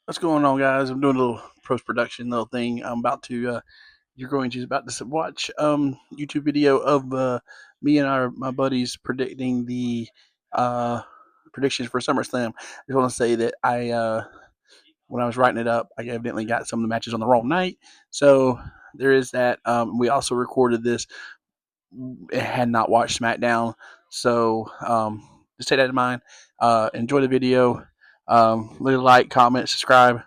What's going on, guys? I'm doing a little post production little thing. I'm about to. You're going to about to watch YouTube video of me and my buddies predicting the uh, predictions for SummerSlam. I just want to say that I when I was writing it up, I evidently got some of the matches on the wrong night. So there is that. We also recorded this. It had not watched SmackDown, so just take that in mind. Enjoy the video. Leave a like, comment, subscribe.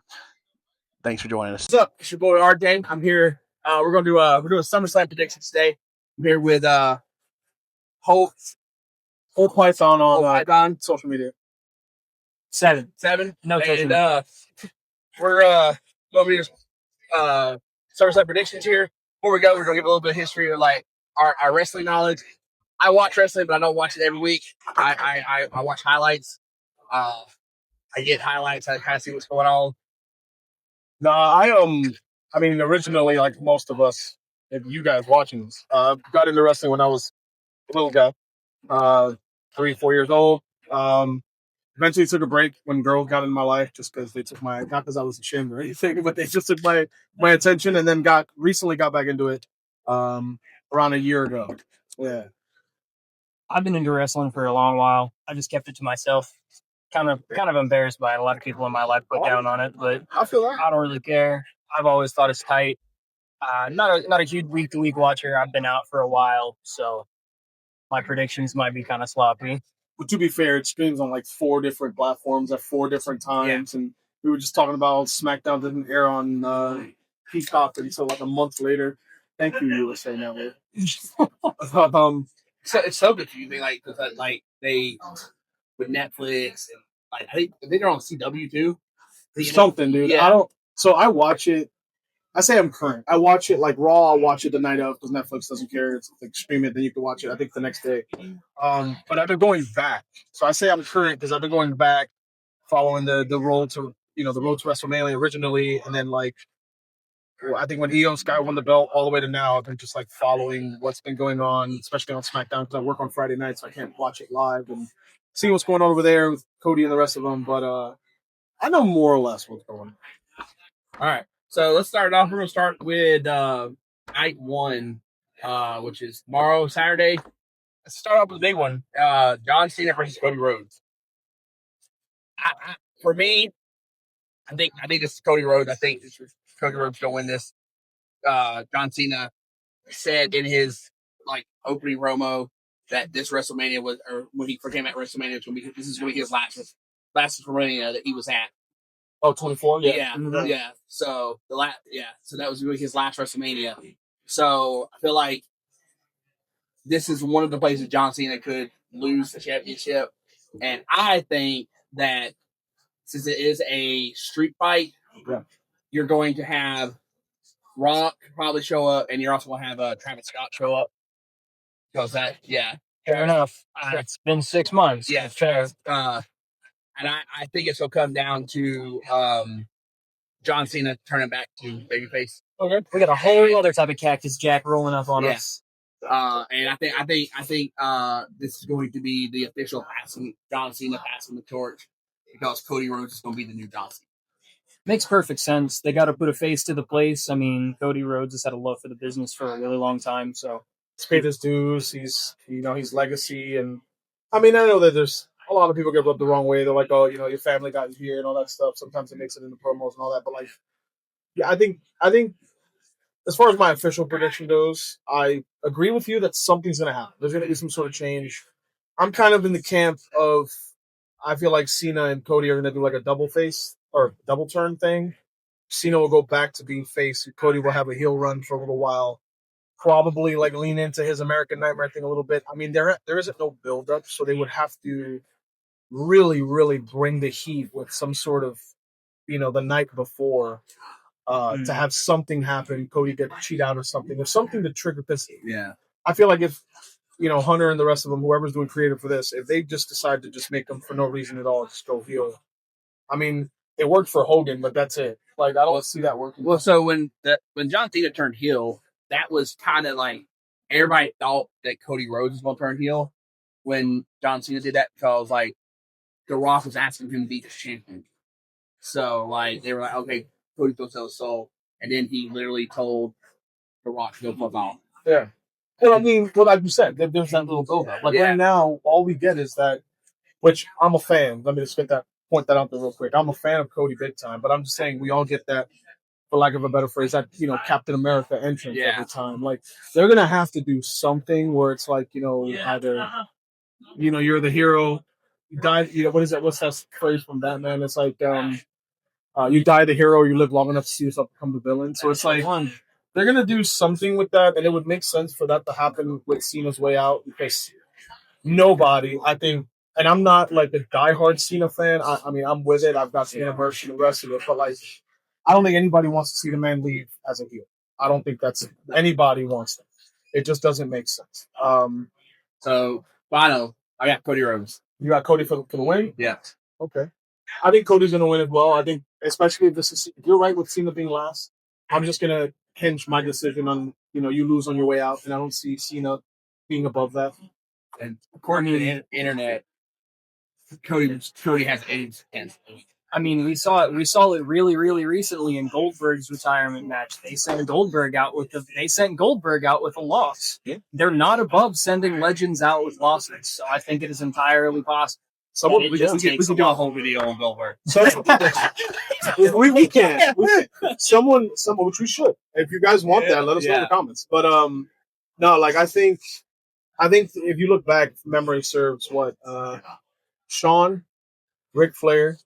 Thanks for joining us. What's up? It's your boy Arjay. I'm here. We're doing SummerSlam predictions today. I'm here with Hope Python on social media. Seven. No, and we're gonna be SummerSlam predictions here. Before we go, we're gonna give a little bit of history of like our wrestling knowledge. I watch wrestling, but I don't watch it every week. I watch highlights. I get highlights. I kind of see what's going on. No, I mean, originally, like most of us, if you guys watching this, got into wrestling when I was a little guy, 3, 4 years old. Eventually took a break when girls got in my life, just because they took not because I was ashamed or anything, but they just took my attention, and then recently got back into it, around a year ago. Yeah. I've been into wrestling for a long while. I just kept it to myself. Kind of embarrassed by it. A lot of people in my life put down on it, but I feel that. I don't really care. I've always thought it's tight. Not a huge week to week watcher. I've been out for a while, so my predictions might be kind of sloppy. But to be fair, it streams on like 4 different platforms at 4 different times, and we were just talking about SmackDown didn't air on Peacock until like a month later. Thank you, USA Network. So it's so confusing, like because like they with Netflix and like I think they're on CW too. Something, dude. Yeah. I don't. So I watch it. I say I'm current. I watch it like raw. I watch it the night of because Netflix doesn't care. It's like stream it, then you can watch it. I think the next day. But I've been going back. So I say I'm current because I've been going back, following the road to the road to WrestleMania originally, and then like I think when Io Sky won the belt all the way to now, I've been just like following what's been going on, especially on SmackDown because I work on Friday nights, so I can't watch it live and see what's going on over there with Cody and the rest of them. But I know more or less what's going on. All right. So let's start off. We're gonna start with night one, which is tomorrow, Saturday. Let's start off with the big one. John Cena versus Cody Rhodes. For me, I think this is Cody Rhodes. I think Cody Rhodes gonna win this. John Cena said in his like opening promo that this WrestleMania was, or when he first came at WrestleMania, this is going to be his last WrestleMania that he was at. Oh, 24? Yeah. So so that was really his last WrestleMania. So I feel like this is one of the places John Cena could lose the championship, and I think that since it is a street fight, you're going to have Rock probably show up, and you're also going to have Travis Scott show up. Because Fair enough. It's been 6 months. Yeah, fair. And I think it's going to come down to John Cena turning back to babyface. Okay. We got a whole other type of Cactus Jack rolling up on us. And I think this is going to be the official John Cena passing the torch because Cody Rhodes is going to be the new John Cena. Makes perfect sense. They got to put a face to the place. I mean, Cody Rhodes has had a love for the business for a really long time, so he's paid his dues. He's legacy, and I mean, I know that there's a lot of people get rubbed the wrong way. They're like, oh, your family got you here and all that stuff. Sometimes it makes it in the promos and all that, but like, yeah, I think as far as my official prediction goes, I agree with you that something's going to happen. There's going to be some sort of change. I'm kind of in the camp of I feel like Cena and Cody are going to do like a double face or double turn thing. Cena will go back to being face. Cody will have a heel run for a little while. Probably like lean into his American Nightmare thing a little bit. I mean, there isn't no build up, so they would have to really, really bring the heat with some sort of, the night before to have something happen. Cody get cheat out or something. There's something to trigger this. Yeah. I feel like if, Hunter and the rest of them, whoever's doing creative for this, if they just decide to just make them for no reason at all, just go heel. I mean, it worked for Hogan, but that's it. Like, I don't see that working. Well, so when John Cena turned heel, that was kind of like everybody thought that Cody Rhodes was going to turn heel when John Cena did that because like The Rock was asking him to be the champion. So like they were like, okay, Cody's gonna sell his soul, and then he literally told The Rock to go fuck off. Yeah. Well, I mean, well, like you said, there's that little build up. Like right now, all we get is that, which I'm a fan. Let me just point that out there real quick. I'm a fan of Cody big time, but I'm just saying we all get that, for lack of a better phrase, that Captain America entrance every time. Like they're gonna have to do something where it's like either you're the hero, you die. What is that? What's that phrase from Batman? It's like you die the hero, or you live long enough to see yourself become the villain. So it's like they're gonna do something with that, and it would make sense for that to happen with Cena's way out because nobody, I think, and I'm not like a diehard Cena fan. I mean, I'm with it. I've got Cena merch and the rest of it, but like, I don't think anybody wants to see the man leave as a heel. I don't think that's anybody wants that. It just doesn't make sense. So final, I got Cody Rhodes. You got Cody for the win? Yeah. Okay. I think Cody's going to win as well. I think, especially if you're right with Cena being last, I'm just going to hinge my decision on, you lose on your way out, and I don't see Cena being above that. And according to the internet, Cody has AIDS. I mean, we saw it really, really recently in Goldberg's retirement match. They sent Goldberg out with a loss. Yeah. They're not above sending legends out with losses, so I think it is entirely possible. We can do a whole video on Goldberg. We can. Someone, which we should. If you guys want that, let us know in the comments. But no, like I think if you look back, memory serves. What Shawn, Ric Flair,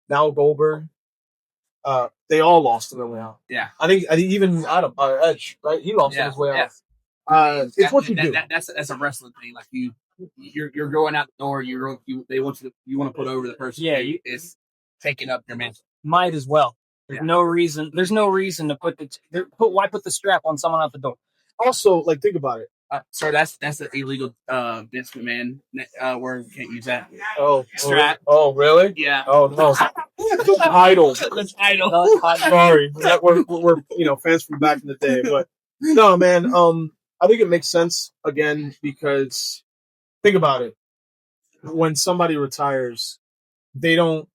now Goldberg, they all lost on their way out. Yeah, I think even Adam Edge, right? He lost on his way out. It's what you do. That's a wrestling thing. Like you're going out the door. You want to put over the person. Yeah, it's taking up your mantle. Might as well. There's no reason to why put the strap on someone out the door. Also, like think about it. Sorry, that's an illegal Vince McMahon word. We can't use that. Oh, strap. Oh, really? Yeah. Oh no. Idol. Idol. Sorry, we're fans from back in the day, but no, man. I think it makes sense again because think about it. When somebody retires, they don't.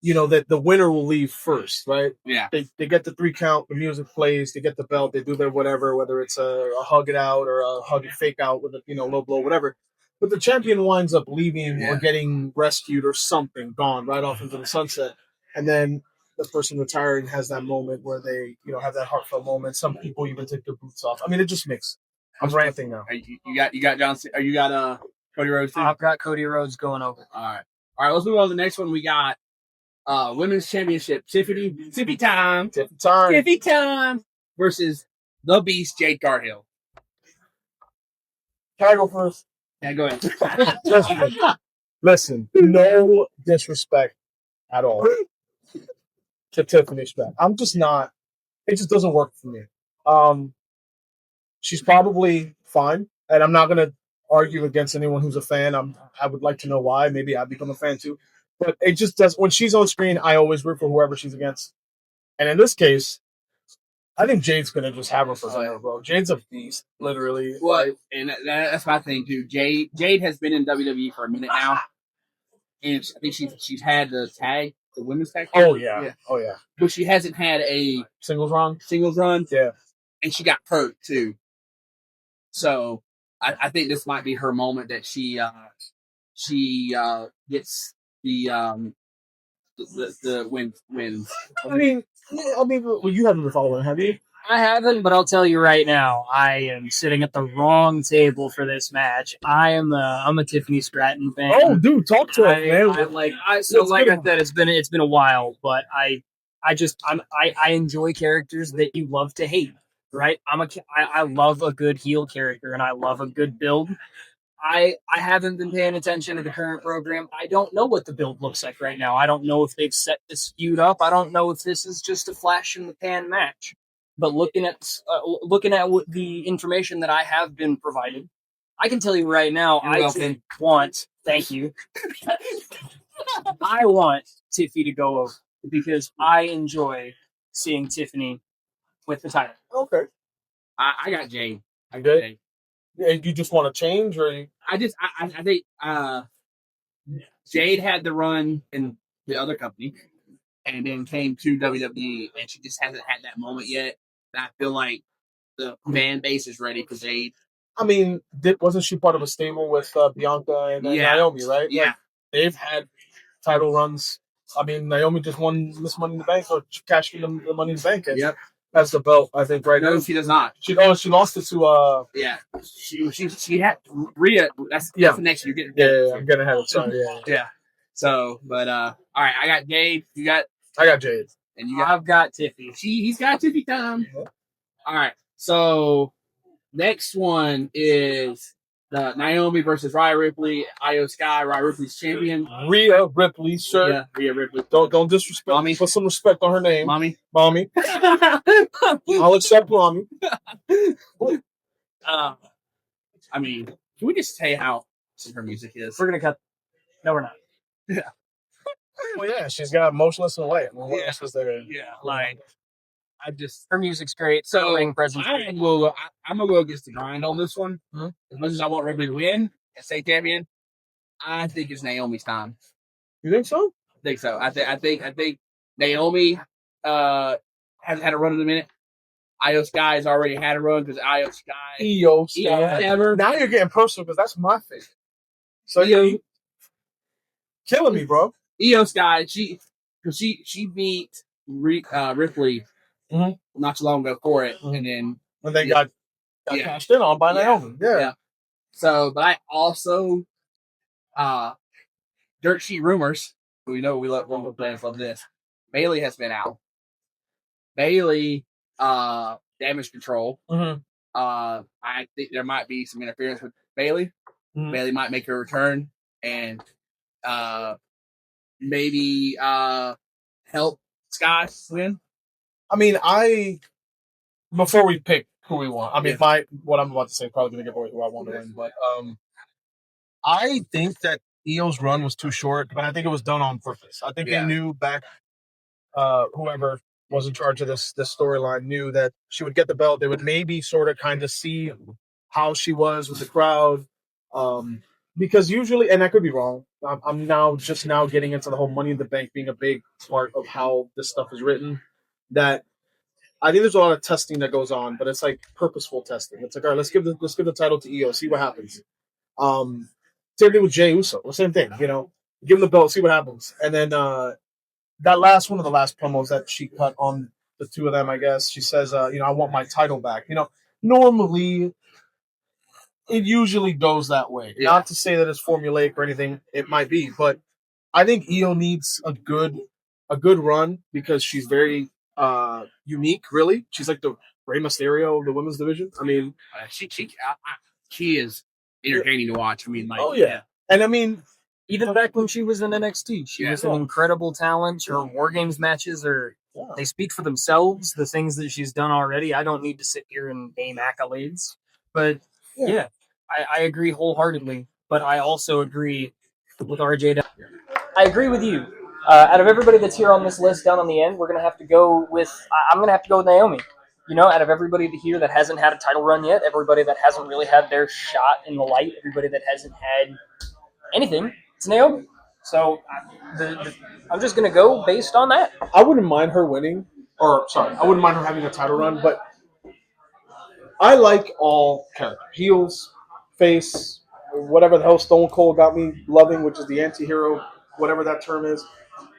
That the winner will leave first, right? Yeah. They get the 3 count, the music plays, they get the belt, they do their whatever, whether it's a hug it out or a hug it fake out with a low blow, whatever. But the champion winds up leaving or getting rescued or something, gone right off into the sunset. And then the person retiring has that moment where they, have that heartfelt moment. Some people even take their boots off. I mean, it just makes. I'm ranting now. You got John Cena, or you got Cody Rhodes too? I've got Cody Rhodes going over. All right, let's move on to the next one. We got Women's Championship, Tiffy time versus the Beast, Jade Cargill. Can I go first? Yeah, go ahead. Listen, no disrespect at all to Tiffany Stratton. I'm just not. It just doesn't work for me. She's probably fine, and I'm not gonna argue against anyone who's a fan. I would like to know why. Maybe I become a fan too. But it just does. When she's on screen, I always root for whoever she's against. And in this case, I think Jade's going to just have her for her, bro. Jade's a beast, literally. What? Right? And that's my thing, too. Jade has been in WWE for a minute now. And I think she's had the women's tag. Oh, yeah. Oh, yeah. But she hasn't had a singles run. Yeah. And she got hurt, too. So I think this might be her moment that she gets the wins. I mean, well, you haven't been following, have you? I haven't, but I'll tell you right now, I am sitting at the wrong table for this match. I'm a Tiffany Stratton fan. Oh, dude, talk to us, man. I said, it's been a while, but I enjoy characters that you love to hate, right? I love a good heel character, and I love a good build. I haven't been paying attention to the current program. I don't know what the build looks like right now. I don't know if they've set this feud up. I don't know if this is just a flash in the pan match. But looking at what the information that I have been provided, I can tell you right now, thank you. I want Tiffy to go over because I enjoy seeing Tiffany with the title. Okay. I got Jade. I good. Jade. You just want to change, or I think Jade had the run in the other company. and then came to WWE, and she just hasn't had that moment yet. And I feel like the fan base is ready for Jade. I mean, wasn't she part of a stable with Bianca and Naomi, right? Yeah. Like, they've had title runs. I mean, Naomi just won Miss Money in the Bank, or cashed in the Money in the Bank. Yep. That's the belt, I think, right now. No, she does not. She lost it to Yeah. She had Rhea. That's the next year. I'm getting ahead. Sorry. Yeah. So, but all right, I got Jade. I got Jade. And I've got Tiffy. He's got Tiffy time. Yeah. All right. So next one is the Naomi versus Rhea Ripley. Io Sky, Rhea Ripley's champion. Rhea Ripley, sir. Yeah, Rhea Ripley. Don't disrespect. Mommy. Put some respect on her name. Mommy. I'll accept Mommy. I mean, can we just say how her music is? We're gonna cut. No, we're not. Yeah. Well, yeah, she's got Motionless and Light. Well, what else was there? Yeah, like her music's great. So ring presence. I'm gonna go against the grind on this one. Mm-hmm. As much as I want Ripley to win and stay champion, I think it's Naomi's time. You think so? I think so. I think Naomi hasn't had a run in a minute. Io Sky has already had a run because Io Sky. Ever. Now you're getting personal because that's my favorite. So you're killing me, bro. Io Sky, she beat Ripley not too long ago for it, and then when they got cashed in on by Naomi. Yeah. So, but I also dirt sheet rumors. We know we love fans love this. Bailey has been out. Bailey damage control. Mm-hmm. I think there might be some interference with Bailey. Mm-hmm. Bailey might make her return and maybe help Sky win. I mean, before we pick who we want, I mean, what I'm about to say is probably going to give away who I want to win, but I think that Io's run was too short, but I think it was done on purpose. I think they knew back, whoever was in charge of this storyline knew that she would get the belt. They would maybe sort of kind of see how she was with the crowd. Because usually, and I could be wrong, I'm now getting into the whole Money in the Bank being a big part of how this stuff is written. That I think there's a lot of testing that goes on, but it's like purposeful testing. It's like, all right, let's give the title to Io, see what happens. Same thing with Jey Uso, the same thing. Give him the belt, see what happens, and then that last one of the last promos that she cut on the two of them, I guess she says, I want my title back. Normally. It usually goes that way. Yeah. Not to say that it's formulaic or anything. It might be, but I think Io needs a good run because she's very unique. Really, she's like the Rey Mysterio of the women's division. I mean, she is entertaining to watch. I mean, like, and I mean, even back when she was in NXT, she was an incredible talent. Her War Games matches they speak for themselves. The things that she's done already. I don't need to sit here and name accolades, but. Yeah, I agree wholeheartedly, but I also agree with RJ. I agree with you. Out of everybody that's here on this list down on the end, we're going to have to go with, I'm going to have to go with Naomi. Out of everybody here that hasn't had a title run yet, everybody that hasn't really had their shot in the light, everybody that hasn't had anything, it's Naomi. So I'm just going to go based on that. I wouldn't mind her winning, I wouldn't mind her having a title run, but I like all characters. Heels, face, whatever the hell Stone Cold got me loving, which is the anti-hero, whatever that term is.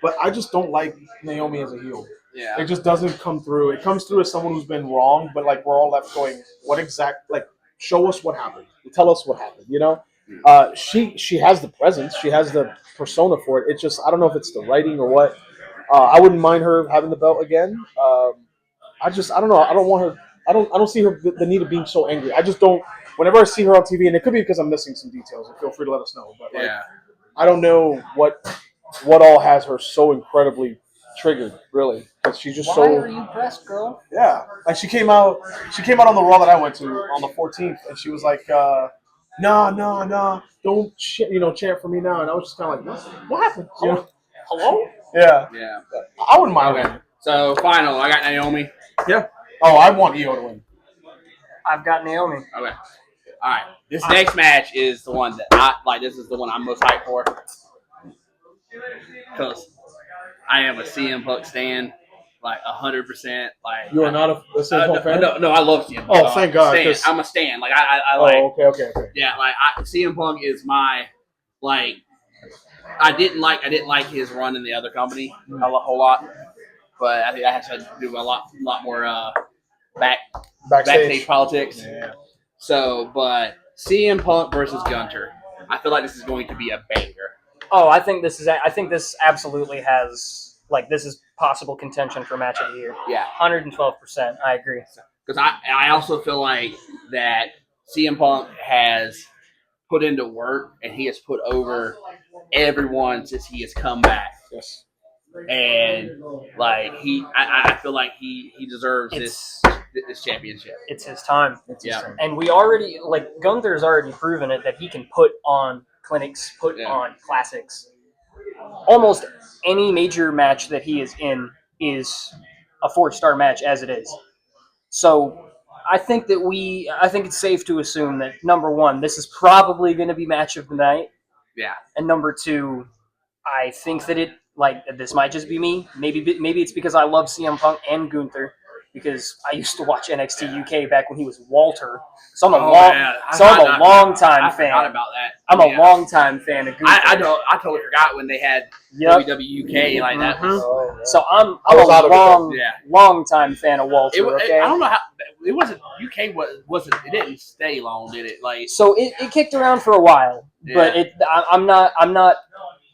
But I just don't like Naomi as a heel. Yeah. It just doesn't come through. It comes through as someone who's been wrong, but like we're all left going, show us what happened. Tell us what happened, She has the presence. She has the persona for it. It's just, I don't know if it's the writing or what. I wouldn't mind her having the belt again. I don't know. I don't want her. I don't see her the need of being so angry. I just don't. Whenever I see her on TV, and it could be because I'm missing some details, and feel free to let us know. But I don't know what all has her so incredibly triggered, really, because she's just so. Why are you pressed, girl? Yeah, like she came out on the Raw that I went to on the 14th, and she was like, "Nah, don't chant for me now." And I was just kind of like, "What happened? Hello?" Yeah. I wouldn't mind winning. So final, I got Naomi. Yeah. Oh, I want Io to win. I've got Naomi. Okay. All right. This next match is the one that this is the one I'm most hyped for. Because I am a CM Punk stan, like 100%. Like You are not a CM Punk fan? No, I love CM Punk. Oh, thank God. I'm a stan. Like I like. Oh, okay. Yeah, like CM Punk is my like. I didn't like his run in the other company a whole lot, but I think I had to do a lot more backstage politics. Yeah. So, but CM Punk versus Gunter, I feel like this is going to be a banger. Oh, I think this absolutely has this is possible contention for match of the year. Yeah, 112%. I agree. Because I also feel like that CM Punk has put into work and he has put over everyone since he has come back. Yes. And like I feel like he deserves this championship. It's his time. Yeah. And we already Gunther's already proven it that he can put on clinics, on classics. Almost any major match that he is in is a 4-star match as it is. So I think it's safe to assume that number one, this is probably going to be match of the night. Yeah. And number two, I think that this might just be me. Maybe it's because I love CM Punk and Gunther because I used to watch NXT UK back when he was Walter. So I'm a long time fan. I forgot about that. I'm a long time fan of Gunther. I totally forgot when they had WWE UK like that. Mm-hmm. So I'm a long time fan of Walter. Okay? I don't know how it wasn't UK wasn't it didn't stay long, did it? Like so it kicked around for a while, but I'm not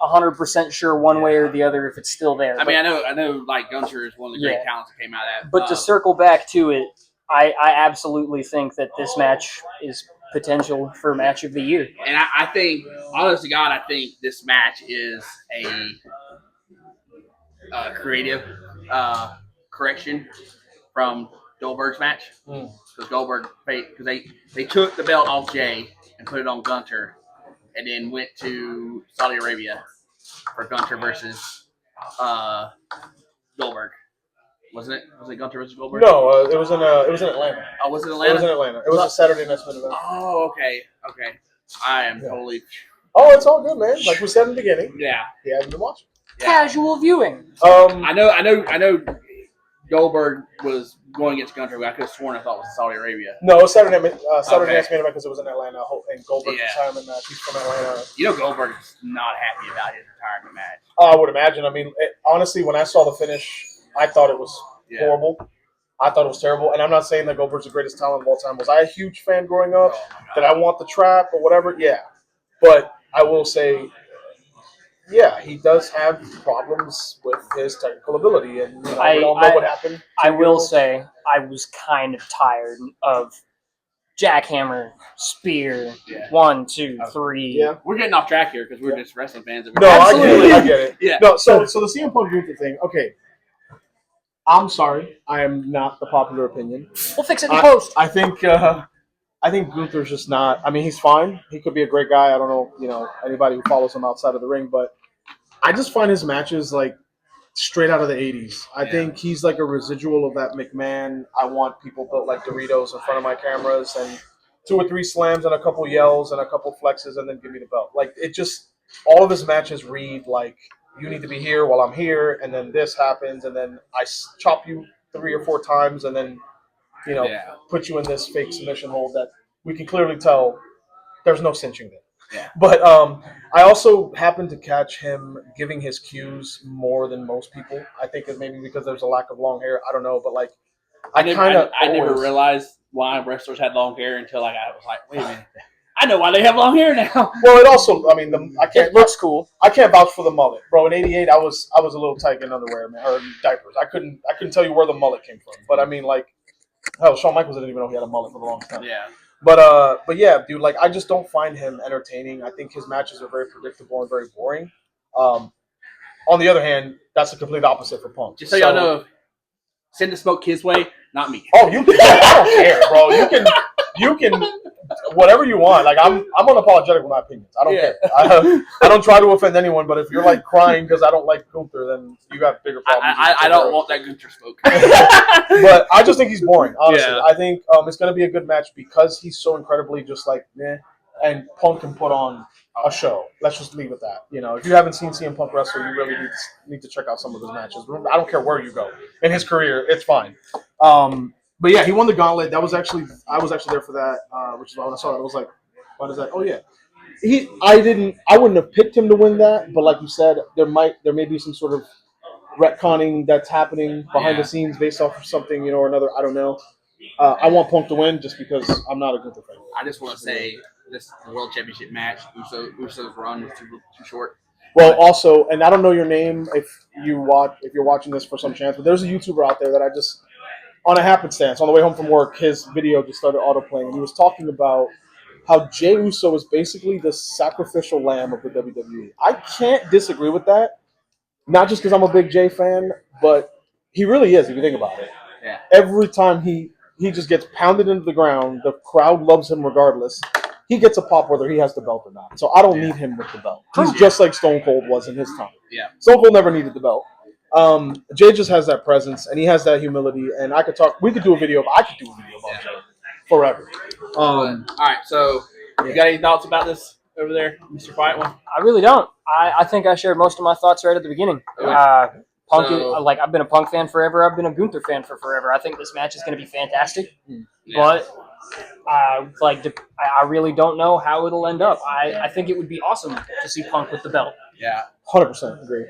100% sure one way or the other if it's still there. I mean, I know, like Gunther is one of the great talents that came out of that. But to circle back to it, I absolutely think that this match is potential for match of the year. And I think, honest to God, I think this match is a creative correction from Goldberg's match. Because Goldberg, because they took the belt off Jay and put it on Gunther, and then went to Saudi Arabia for Gunther versus Goldberg. Wasn't it? Was it Gunther versus Goldberg? No, it was in Atlanta. Oh, was it Atlanta? It was in Atlanta. It was a Saturday Night Main event. Oh, okay. I am totally. Oh, it's all good, man. Like we said in the beginning. Yeah. He hasn't been watching. Yeah. Casual viewing. I know. Goldberg was going against Gunther, but I could have sworn I thought it was Saudi Arabia. No, it was Saturday Night Main event because it was in Atlanta. And Goldberg's retirement match. He's from Atlanta. You know, Goldberg is not happy about his retirement match. I would imagine. I mean, honestly, when I saw the finish, I thought it was horrible. I thought it was terrible. And I'm not saying that Goldberg's the greatest talent of all time. Was I a huge fan growing up? Did I want the trap or whatever? Yeah. But I will say, yeah, he does have problems with his technical ability. And we all know what happened. I will say I was kind of tired of jackhammer, spear, 1, 2, 3. Yeah. We're getting off track here because we're just wrestling fans. No, I get it. Yeah. No, so the CM Punk Gunther thing, okay. I'm sorry. I am not the popular opinion. We'll fix it in post. I think Gunther's just not. I mean, he's fine. He could be a great guy. I don't know, anybody who follows him outside of the ring, but I just find his matches like straight out of the 80s. I think he's like a residual of that McMahon. I want people built like Doritos in front of my cameras and 2 or 3 slams and a couple yells and a couple flexes and then give me the belt. Like it just all of his matches read like you need to be here while I'm here, and then this happens, and then I chop you 3 or 4 times, and then put you in this fake submission hold that we can clearly tell there's no cinching there. Yeah. But I also happen to catch him giving his cues more than most people. I think it maybe because there's a lack of long hair. I don't know, but like I never realized why wrestlers had long hair until I was like, wait a minute. I know why they have long hair now. Well, it also, I mean, it looks cool. I can't vouch for the mullet, bro. In '88, I was a little tight in underwear, man, or diapers. I couldn't tell you where the mullet came from. But I mean, like, hell, Shawn Michaels didn't even know he had a mullet for the longest time. Yeah. But yeah, dude, like, I just don't find him entertaining. I think his matches are very predictable and very boring. On the other hand, that's the complete opposite for Punk. Just so y'all know, send the smoke his way, not me. Oh, you can. I don't care, bro. You can. Whatever you want. Like I'm unapologetic with my opinions. I don't care. I don't try to offend anyone. But if you're like crying because I don't like Gunther, then you got bigger problems. I don't want that Gunther smoke. But I just think he's boring. Honestly, I think it's going to be a good match because he's so incredibly just like meh. and Punk can put on a show. Let's just leave it at that. You know, if you haven't seen CM Punk wrestle, you really need to check out some of his matches. I don't care where you go in his career, it's fine. But yeah, he won the gauntlet. I was actually there for that, which is why when I saw that, I was like, "What is that?" Oh yeah, I wouldn't have picked him to win that, but like you said, there may be some sort of retconning that's happening behind the scenes based off of something, or another. I don't know. I want Punk to win just because I'm not a Gunther fan. I just want to say this World Championship match, Uso's run was too short. Well, also, and I don't know your name if you're watching this for some chance, but there's a YouTuber out there that I just, on a happenstance, on the way home from work, his video just started autoplaying, and he was talking about how Jey Uso is basically the sacrificial lamb of the WWE. I can't disagree with that, not just because I'm a big Jey fan, but he really is, if you think about it. Yeah. Every time he just gets pounded into the ground, the crowd loves him regardless. He gets a pop whether he has the belt or not. So I don't need him with the belt. He's just like Stone Cold was in his time. Yeah. Stone Cold never needed the belt. Jey just has that presence and he has that humility. And I could do a video about Jey forever. All right. So you got any thoughts about this over there, Mr. Quiet One? I really don't. I think I shared most of my thoughts right at the beginning. Punk, I've been a Punk fan forever. I've been a Gunther fan for forever. I think this match is going to be fantastic, but I really don't know how it'll end up. I think it would be awesome to see Punk with the belt. Yeah, 100% agree.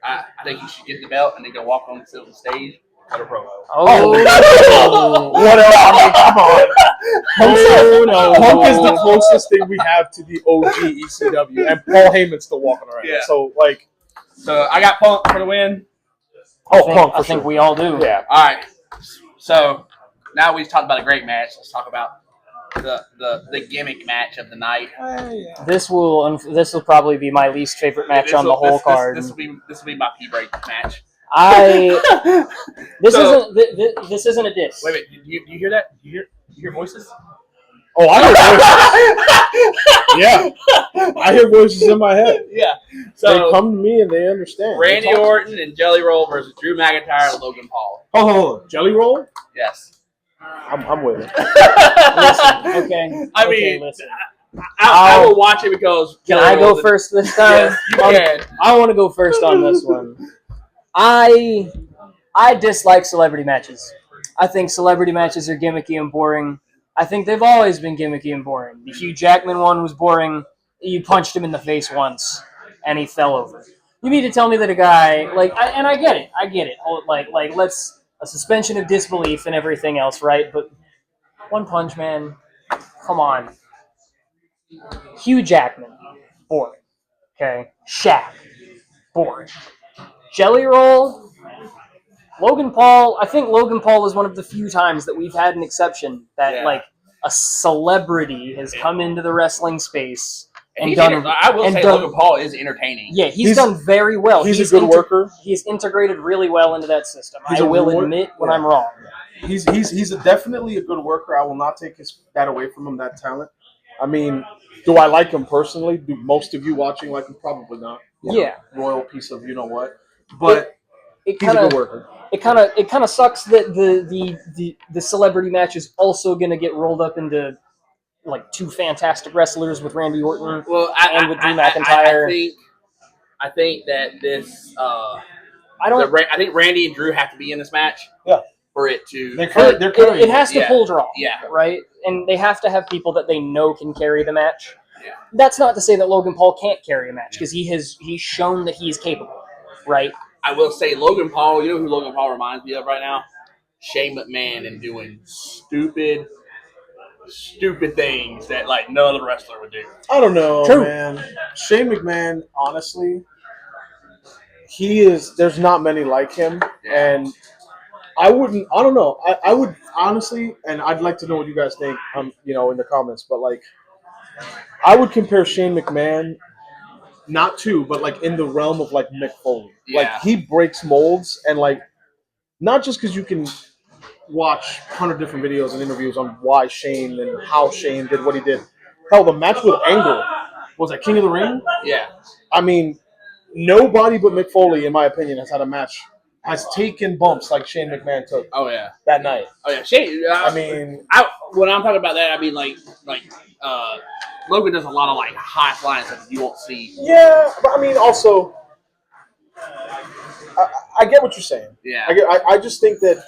I think you should get the belt and then go walk on the stage. Cut a promo. Oh, what else? I mean, come on. Punk is the closest thing we have to the OG ECW, and Paul Heyman's still walking around. Yeah. So I got Punk for the win. I think we all do. Yeah. All right. So now we've talked about a great match. Let's talk about the gimmick match of the night. This will probably be my least favorite match on the whole card. This will be my pee break match. This isn't a diss. Wait, you hear that? You hear voices? Oh, I hear voices. Yeah, I hear voices in my head. Yeah. So they come to me and they understand. Randy Orton and Jelly Roll versus Drew McIntyre and Logan Paul. Oh, Jelly Roll? Yes. I'm with it. Okay. Listen. I will watch it because. Can I go first this time? Yes, you can. I want to go first on this one. I dislike celebrity matches. I think celebrity matches are gimmicky and boring. I think they've always been gimmicky and boring. The Hugh Jackman one was boring. You punched him in the face once, and he fell over. You mean to tell me that a guy I get it. Let's a suspension of disbelief and everything else, right? But One Punch Man, come on. Hugh Jackman, boring. Okay, Shaq, boring. Jelly Roll, Logan Paul. I think Logan Paul is one of the few times that we've had an exception that a celebrity has come into the wrestling space and done. Logan Paul is entertaining. Yeah, he's done very well. He's a good worker. He's integrated really well into that system. I will admit when I'm wrong. He's definitely a good worker. I will not take that away from him. That talent. I mean, do I like him personally? Do most of you watching like him? Probably not. Yeah, royal piece of you know what, but he's a good worker. It kind of sucks that the celebrity match is also going to get rolled up into like two fantastic wrestlers with Randy Orton with Drew McIntyre. I think that this. I think Randy and Drew have to be in this match. Yeah. For it to. It has to pull draw. Yeah. Right, and they have to have people that they know can carry the match. Yeah. That's not to say that Logan Paul can't carry a match because he's shown that he's capable. Right. I will say Logan Paul, you know who Logan Paul reminds me of right now? Shane McMahon and doing stupid things that like no other wrestler would do. I don't know, man. Shane McMahon, honestly, there's not many like him. Yeah. And I don't know. I would honestly, and I'd like to know what you guys think, in the comments, but like, I would compare Shane McMahon not to, but like in the realm of like Mick Foley. Yeah. Like he breaks molds and like not just because you can watch 100 different videos and interviews on why Shane and how Shane did what he did. Hell, the match with Angle was that King of the Ring? Yeah. I mean, nobody but Mick Foley, in my opinion, has taken bumps like Shane McMahon took. Oh yeah. That night. Oh yeah. Shane. I mean, when I'm talking about that, I mean like Logan does a lot of like high flying stuff that you won't see. Yeah, but I mean, also, I get what you're saying. Yeah. I just think that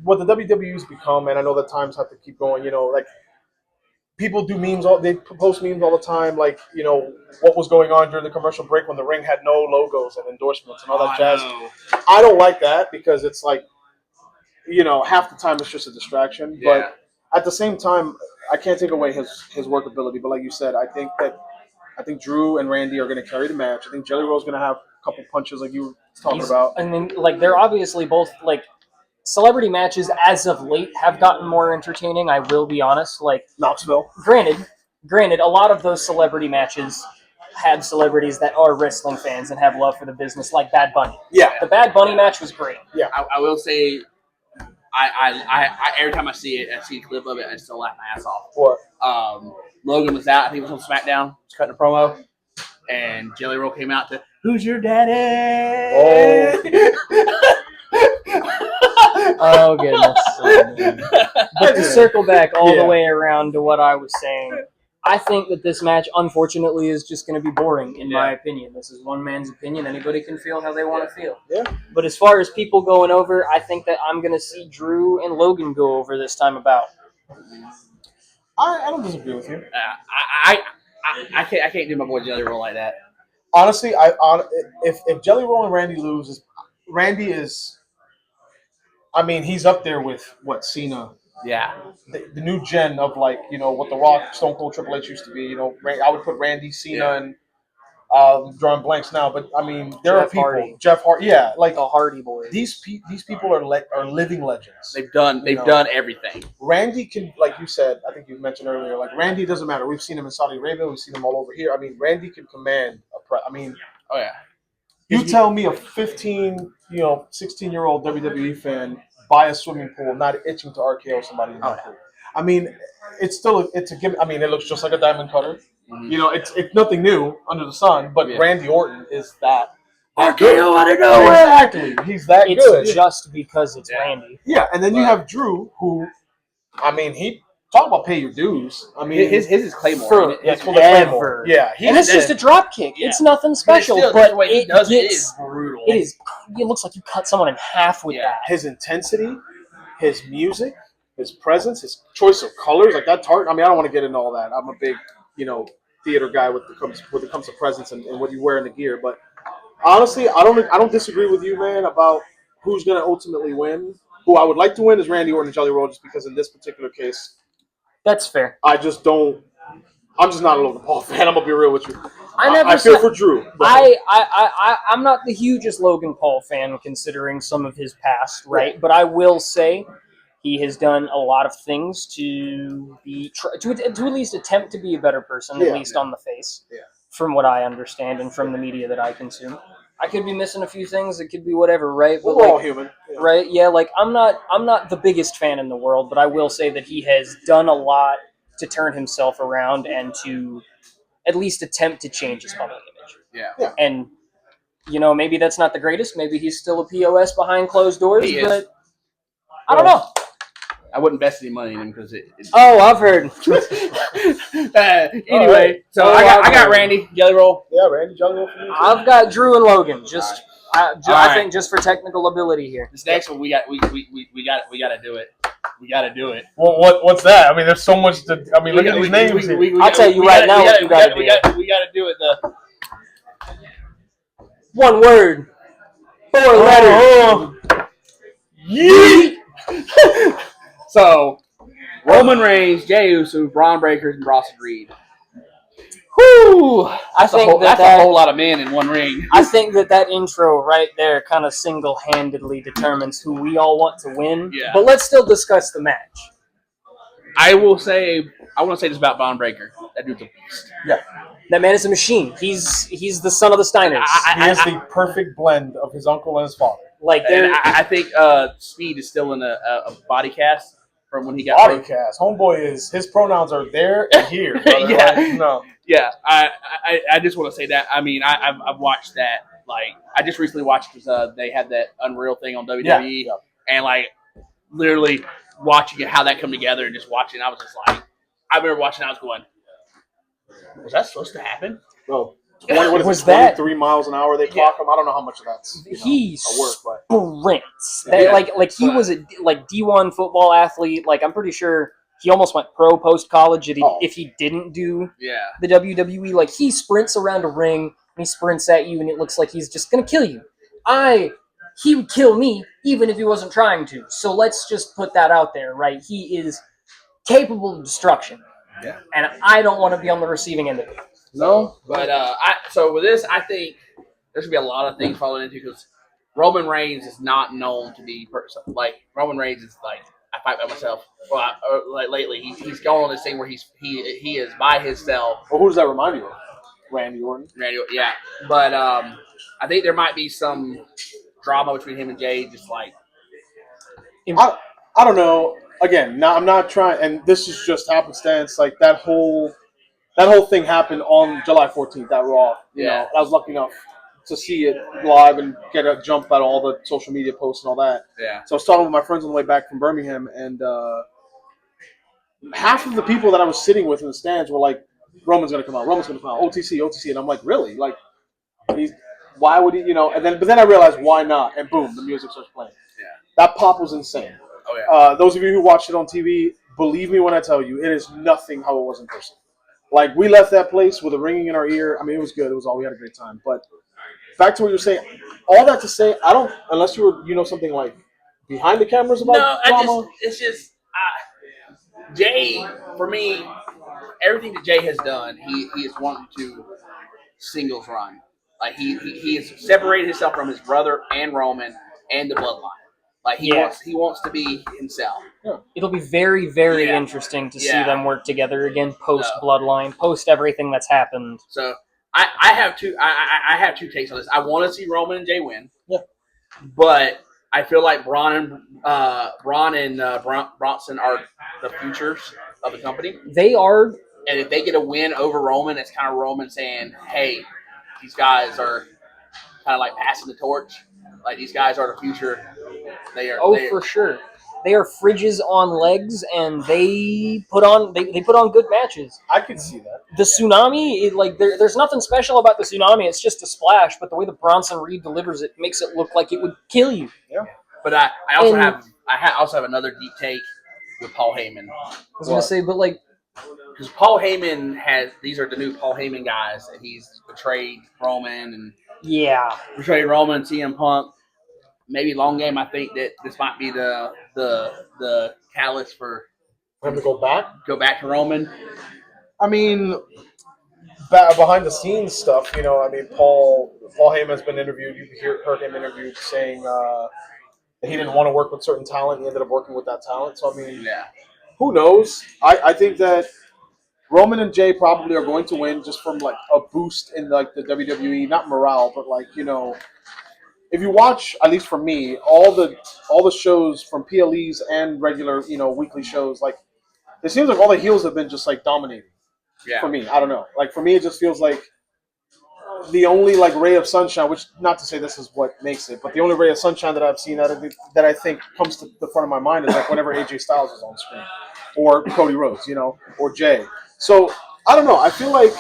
what the WWE's become, and I know that times have to keep going. Like people do memes, they post memes all the time, like what was going on during the commercial break when the ring had no logos and endorsements and all that jazz. I don't like that because it's like, half the time it's just a distraction. Yeah. But at the same time, I can't take away his work ability. But like you said, I think Drew and Randy are going to carry the match. I think Jelly Roll's going to have a couple punches like you were talking about. I mean, like they're obviously both like celebrity matches as of late have gotten more entertaining. I will be honest. Like Knoxville. Granted, a lot of those celebrity matches have celebrities that are wrestling fans and have love for the business, like Bad Bunny. Yeah. The Bad Bunny match was great. Yeah. I will say, I every time I see it, I see a clip of it, I still laugh my ass off. What? Logan was out. I think it was on SmackDown. Was cutting a promo, and Jelly Roll came out to "Who's your daddy?" Oh goodness! But to circle back all the way around to what I was saying, I think that this match, unfortunately, is just going to be boring, in my opinion. This is one man's opinion. Anybody can feel how they want to feel. Yeah. But as far as people going over, I think that I'm going to see Drew and Logan go over this time about. I don't disagree with you. I can't do my boy Jelly Roll like that. Honestly, if Jelly Roll and Randy loses, Randy is. I mean, he's up there with what Cena. Yeah. The new gen of like what The Rock, Stone Cold, Triple H used to be. I would put Randy, Cena, and drawing blanks now, but I mean there are people. Hardy. Jeff Hardy, yeah, like The Hardy Boys. These people are living legends. They've done everything. Randy can, like you said, I think you mentioned earlier, like Randy doesn't matter. We've seen him in Saudi Arabia. We've seen him all over here. I mean, Randy can command I mean, oh yeah. You tell me a 15, 16-year-old WWE fan by a swimming pool not itching to RKO somebody in that pool. I mean, it's a gimmick. I mean, it looks just like a diamond cutter. Mm-hmm. It's nothing new under the sun. But Randy Orton is that. RKO out of nowhere. Exactly, he's that good. It's just because it's Randy. Yeah, and then you have Drew, who, I mean, he talk about pay your dues. I mean, his is Claymore. It's called Claymore. Yeah, and it's just a drop kick. Yeah. It's nothing special, but the way he does it is brutal. It is. It looks like you cut someone in half with that. His intensity, his music, his presence, his choice of colors, like that tartan. I mean, I don't want to get into all that. I'm a big, theater guy when it comes to presence and what you wear in the gear. But honestly, I don't disagree with you, man, about who's going to ultimately win. Who I would like to win is Randy Orton and Jelly Roll, just because in this particular case. That's fair. I'm just not a Logan Paul fan. I'm gonna be real with you. I feel for Drew. I'm not the hugest Logan Paul fan considering some of his past, right? But I will say he has done a lot of things to at least attempt to be a better person, at least on the face, from what I understand and from the media that I consume. I could be missing a few things. It could be whatever, right? But we're all human, right? Yeah, like I'm not the biggest fan in the world, but I will say that he has done a lot to turn himself around and to at least attempt to change his public image. Yeah. And maybe that's not the greatest. Maybe he's still a POS behind closed doors, but I don't know. I wouldn't invest any money in him because Oh, I've heard. Anyway, so I got Randy Jelly Roll. Yeah, Randy Jelly Roll for me too. I've got Drew and Logan. I think just for technical ability here. This next one we got to do it. We got to do it. Well, what's that? I mean, there's so much to. I mean, look at these names. I'll tell you right now what you got to do. We got to do it. One word, 4 letters. Yeet. So, Roman Reigns, Jey Uso, Braun Breakers, and Bronson Reed. Whew! That's a whole lot of men in one ring. I think that intro right there kind of single-handedly determines who we all want to win. Yeah. But let's still discuss the match. I want to say this about Braun Breaker. That dude's a beast. Yeah. That man is a machine. He's the son of the Steiners. He is the perfect blend of his uncle and his father. I think Speed is still in a body cast from when he got body cast. Homeboy his pronouns are there and here. Yeah. I just want to say that. I mean, I've watched that. Like, I just recently watched because they had that Unreal thing on WWE, and like literally watching how that come together and just watching. I was just like, I remember watching. I was going, Was that supposed to happen? Bro, what is Was it, that- 23 miles an hour they clock him? I don't know how much of that's He a work, but sprints. Yeah. Like he was a D1 football athlete. Like I'm pretty sure he almost went pro post college if he didn't do Yeah. the WWE. Like he sprints around a ring and he sprints at you and it looks like he's just gonna kill you. He would kill me even if he wasn't trying to. So let's just put that out there, right? He is capable of destruction. Yeah. And I don't want to be on the receiving end of it. no. But so with this, I think there's gonna be a lot of things falling into because Roman Reigns is not known to be like Roman Reigns is like I fight by myself. Well, like lately he's going on this thing where he is by himself. Well, who does that remind you of? Randy Orton. Yeah, but I think there might be some drama between him and Jay. Just like I don't know. Again, I'm not trying, and this is just happenstance. Like that whole thing happened on July 14th at Raw. You know, I was lucky enough to see it live and get a jump at all the social media posts and all that. Yeah. So I was talking with my friends on the way back from Birmingham, and half of the people that I was sitting with in the stands were like, "Roman's going to come out. Roman's going to come out. OTC," and I'm like, "Really? Like, why would he? You know?" But then I realized why not, and boom, the music starts playing. Yeah. That pop was insane. Oh yeah. Those of you who watched it on TV, believe me when I tell you, it is nothing how it was in person. Like, we left that place with a ringing in our ear. I mean, it was good. It was all. We had a great time. But back to what you're saying, all that to say, I don't, unless you know something like behind the cameras about drama. It's just Jay, for me, everything that Jay has done, he is wanting to singles run. Like he has separated himself from his brother and Roman and the bloodline. Like he wants to be himself. Yeah. It'll be very, very interesting to see them work together again post Bloodline, post everything that's happened. So I have two takes on this. I want to see Roman and Jay win. Yeah. But I feel like Braun and Bronson are the futures of the company. They are. And if they get a win over Roman, it's kind of Roman saying, "Hey, these guys are kind of like passing the torch. Like these guys are the future. They are." For sure. They are fridges on legs, and they put on good matches. I could see that. The tsunami, there's nothing special about the tsunami. It's just a splash, but the way that Bronson Reed delivers it makes it look like it would kill you. Yeah. But I also have another deep take with Paul Heyman. I was gonna say, but like. Because Paul Heyman these are the new Paul Heyman guys, and he's betrayed Roman and CM Punk. Maybe long game. I think that this might be the catalyst for him to go back to Roman. I mean, behind the scenes stuff. I mean, Paul Heyman has been interviewed. You heard him interviewed saying that he didn't want to work with certain talent. He ended up working with that talent. So I mean, who knows? I think that Roman and Jay probably are going to win just from like a boost in like the WWE, not morale, but like if you watch, at least for me, all the shows from PLEs and regular weekly shows, like it seems like all the heels have been just like dominating. Yeah. For me, I don't know. Like for me, it just feels like the only like ray of sunshine, which not to say this is what makes it, but the only ray of sunshine that I've seen that I think comes to the front of my mind is like whenever AJ Styles is on screen, or Cody Rhodes, or Jay. So I don't know. I feel like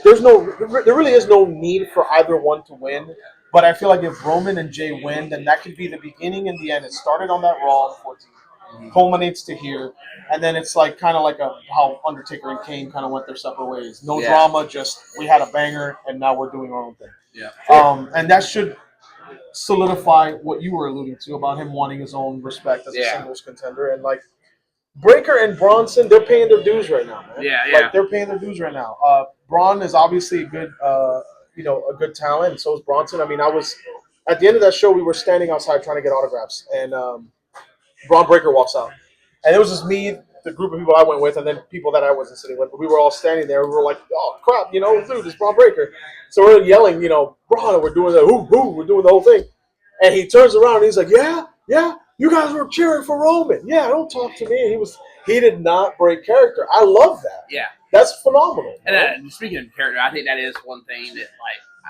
there really is no need for either one to win. But I feel like if Roman and Jay win, then that could be the beginning and the end. It started on that Raw on 14, culminates to here, and then it's like kind of like how Undertaker and Kane kind of went their separate ways. No drama, just we had a banger, and now we're doing our own thing. Yeah. And that should solidify what you were alluding to about him wanting his own respect as a singles contender. And like Breakker and Bronson, they're paying their dues right now, man. Yeah. Like they're paying their dues right now. Braun is obviously a good. A good talent, and so is Bronson. I mean, I was at the end of that show. We were standing outside trying to get autographs, and Braun Breaker walks out, and it was just me, the group of people I went with, and then people that I wasn't sitting with. But we were all standing there. We were like, "Oh crap, dude, it's Braun Breaker." So we're yelling, Braun, and we're doing the hoo, we're doing the whole thing, and he turns around and he's like, "Yeah, you guys were cheering for Roman. Yeah, don't talk to me." He did not break character. I love that. Yeah. That's phenomenal. And speaking of character, I think that is one thing that